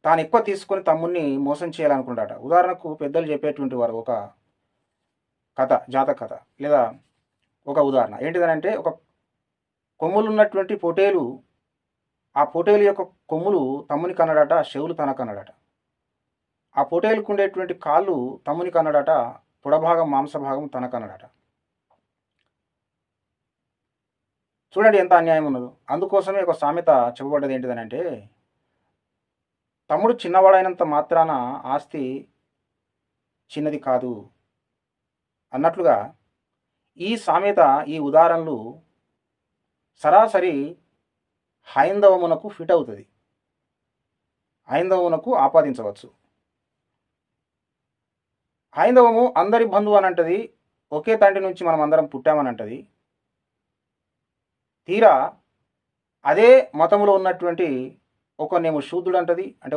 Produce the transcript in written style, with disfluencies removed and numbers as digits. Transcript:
తాను ఎక్కువ తీసుకొని తమ్ముడిని మోసం చేయాలనుకుంటాట. ఉదాహరణకు పెద్దలు చెప్పేటువంటి వారు ఒక కథ, జాతక కథ లేదా ఒక ఉదాహరణ ఏంటిదనంటే, ఒక కొమ్ములున్నటువంటి పొటేలు, ఆ పొటేలు యొక్క కొమ్ములు తమ్ముని కన్నడట, చెవులు తనకన్నాడట. ఆ పొటేలుకు ఉండేటువంటి కాళ్ళు తమ్ముని కన్నడట, పొడభాగం మాంసభాగం తనకన్నాడట. చూడండి ఎంత అన్యాయం ఉన్నదో. అందుకోసమే ఒక సామెత చెప్పబడ్డది ఏంటిదనంటే, తమ్ముడు చిన్నవాడైనంత మాత్రాన ఆస్తి చిన్నది కాదు అన్నట్లుగా ఈ సామెత, ఈ ఉదాహరణలు సరాసరి హైందవమునకు ఫిట్ అవుతుంది, హైందవమునకు ఆపాదించవచ్చు. హైందవము అందరి బంధువు అని అంటది, ఒకే తండ్రి నుంచి మనం అందరం పుట్టామని అంటది. తీరా అదే మతములో ఉన్నటువంటి ఒకనేమో శూద్రుడు అంటది, అంటే